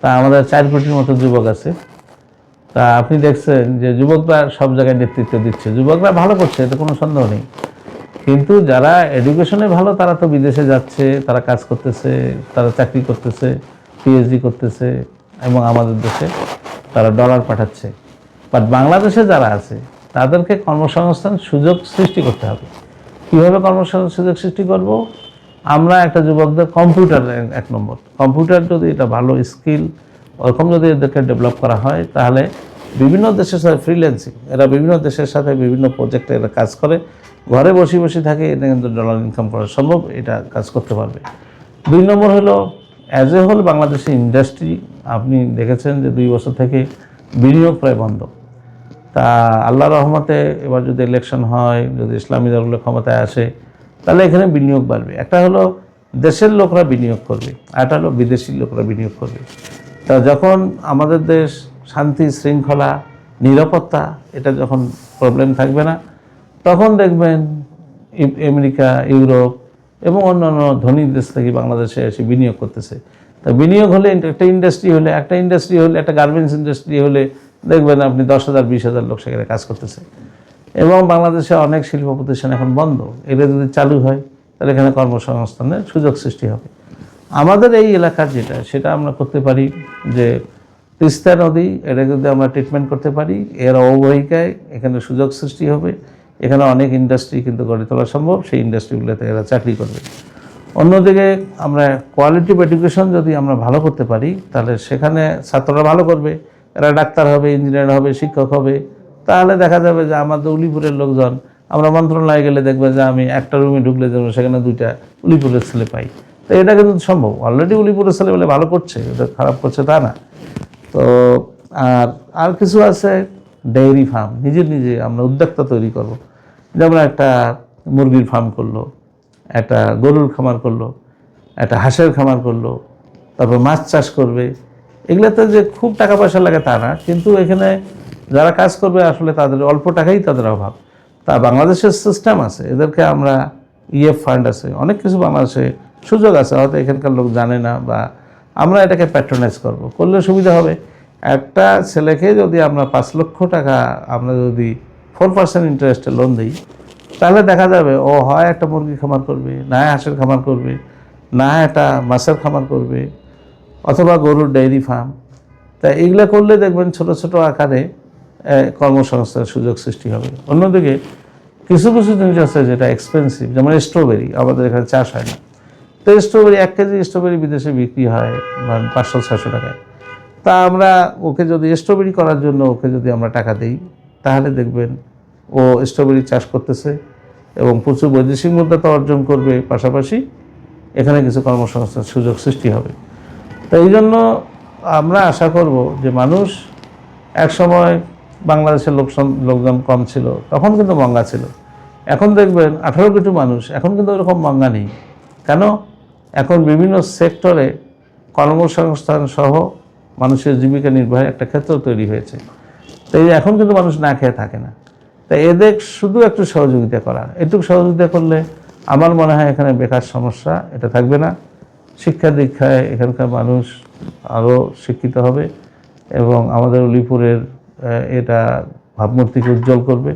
তা আমাদের 4 কোটির মতো যুবক আছে। তা আপনি দেখছেন যে যুবকরা সব জায়গায় নেতৃত্ব দিচ্ছে, যুবকরা ভালো করছে, এতে কোনো সন্দেহ নেই। কিন্তু যারা এডুকেশনে ভালো তারা তো বিদেশে যাচ্ছে, তারা কাজ করতেছে, তারা চাকরি করতেছে, পিএইচডি করতেছে এবং আমাদের দেশে তারা ডলার পাঠাচ্ছে। বাট বাংলাদেশে যারা আছে তাদেরকে কর্মসংস্থান সুযোগ সৃষ্টি করতে হবে। কীভাবে কর্মসংস্থান সুযোগ সৃষ্টি করব? আমরা একটা যুবকদের কম্পিউটার 1 নম্বর, কম্পিউটার যদি এটা ভালো স্কিল ওরকম যদি এদেরকে ডেভেলপ করা হয় তাহলে বিভিন্ন দেশের সাথে ফ্রিল্যান্সিং, এরা বিভিন্ন দেশের সাথে বিভিন্ন প্রজেক্টে এরা কাজ করে, ঘরে বসে বসে থাকে, এটা কিন্তু ডলার ইনকাম করা সম্ভব, এটা কাজ করতে পারবে। 2 নম্বর হলো অ্যাজ এ হোল বাংলাদেশের ইন্ডাস্ট্রি আপনি দেখেছেন যে 2 বছর থেকে বিনিয়োগ প্রায় বন্ধ। তা আল্লাহর রহমতে এবার যদি ইলেকশন হয়, যদি ইসলামী দলগুলো ক্ষমতায় আসে তাহলে এখানে বিনিয়োগ বাড়বে। একটা হলো দেশের লোকরা বিনিয়োগ করবে, আর একটা হলো বিদেশি লোকরা বিনিয়োগ করবে। তা যখন আমাদের দেশ শান্তি শৃঙ্খলা নিরাপত্তা এটা যখন প্রবলেম থাকবে না, তখন দেখবেন আমেরিকা, ইউরোপ এবং অন্যান্য ধনী দেশ থেকে বাংলাদেশে এসে বিনিয়োগ করতেছে। তা বিনিয়োগ হলে একটা ইন্ডাস্ট্রি হলে একটা গার্মেন্টস ইন্ডাস্ট্রি হলে দেখবেন আপনি 10,000 20,000 লোক সেখানে কাজ করতেছে। এবং বাংলাদেশে অনেক শিল্প প্রতিষ্ঠান এখন বন্ধ, এটা যদি চালু হয় তাহলে এখানে কর্মসংস্থানের সুযোগ সৃষ্টি হবে। আমাদের এই এলাকার যেটা সেটা আমরা করতে পারি যে তিস্তা নদী, এটা যদি আমরা ট্রিটমেন্ট করতে পারি, এর অববাহিকায় এখানে সুযোগ সৃষ্টি হবে, এখানে অনেক ইন্ডাস্ট্রি কিন্তু গড়ে তোলা সম্ভব, সেই ইন্ডাস্ট্রিগুলোতে এরা চাকরি করবে। অন্যদিকে আমরা কোয়ালিটি অফ এডুকেশন যদি আমরা ভালো করতে পারি তাহলে সেখানে ছাত্ররা ভালো করবে, এরা ডাক্তার হবে, ইঞ্জিনিয়ার হবে, শিক্ষক হবে। তাহলে দেখা যাবে যে আমাদের উলিপুরের লোকজন, আমরা মন্ত্রণালয়ে গেলে দেখবে যে আমি একটা রুমে ঢুকলে যেন সেখানে 2টা উলিপুরের ছেলে পাই। তো এটা কিন্তু সম্ভব, অলরেডি উলিপুরের ছেলে বলে ভালো করছে, এটা খারাপ করছে তা না। তো আর কিছু আছে, ডেইরি ফার্ম, নিজে আমরা উদ্যোক্তা তৈরি করব। যেমন একটা মুরগির ফার্ম করলো, একটা গরুর খামার করলো, একটা হাঁসের খামার করলো, তারপর মাছ চাষ করবে। এগুলোতে যে খুব টাকা পয়সা লাগে তা না, কিন্তু এখানে যারা কাজ করবে আসলে তাদের অল্প টাকাই তাদের অভাব। তা বাংলাদেশের সিস্টেম আছে, এদেরকে আমরা ইএফ ফান্ড আছে, অনেক কিছু বাংলাদেশে সুযোগ আছে, হয়তো এখানকার লোক জানে না, বা আমরা এটাকে প্যাট্রোনাইজ করলে সুবিধা হবে। একটা ছেলেকে যদি আমরা 5 লক্ষ টাকা আমরা যদি 4% ইন্টারেস্টে লোন দিই, তাহলে দেখা যাবে ও হয় একটা মুরগি খামার করবে, না হাঁসের খামার করবে, না একটা মাছের খামার করবে, অথবা গরুর ডেইরি ফার্ম। তা এগুলো করলে দেখবেন ছোট ছোট আকারে কর্মসংস্থানের সুযোগ সৃষ্টি হবে। অন্যদিকে কিছু জিনিস আছে যেটা এক্সপেন্সিভ, যেমন স্ট্রবেরি, আমাদের এখানে চাষ হয় না। তো স্ট্রবেরি 1 কেজি স্ট্রবেরি বিদেশে বিক্রি হয় 500-600 টাকায়। তা আমরা ওকে যদি স্ট্রবেরি করার জন্য ওকে যদি আমরা টাকা দিই, তাহলে দেখবেন ও স্ট্রবেরি চাষ করতেছে এবং প্রচুর বৈদেশিক মুদ্রা তো অর্জন করবে, পাশাপাশি এখানে কিছু কর্মসংস্থানের সুযোগ সৃষ্টি হবে। তো এই জন্য আমরা আশা করব যে মানুষ, এক সময় বাংলাদেশের লোকজন কম ছিল, তখন কিন্তু মঙ্গা ছিল। এখন দেখবেন 18 কোটি মানুষ, এখন কিন্তু ওরকম মঙ্গা নেই। কেন? এখন বিভিন্ন সেক্টরে কর্মসংস্থান সহ মানুষের জীবিকা নির্বাহের একটা ক্ষেত্র তৈরি হয়েছে। তাই এখন কিন্তু মানুষ না খেয়ে থাকে না। তাই এদের শুধু একটু সহযোগিতা করা, একটু সহযোগিতা করলে আমার মনে হয় এখানে বেকার সমস্যা এটা থাকবে না। শিক্ষা দীক্ষায় এখানকার মানুষ আরও শিক্ষিত হবে এবং আমাদের উলিপুরের এটা ভাবমূর্তিকে উজ্জ্বল করবে।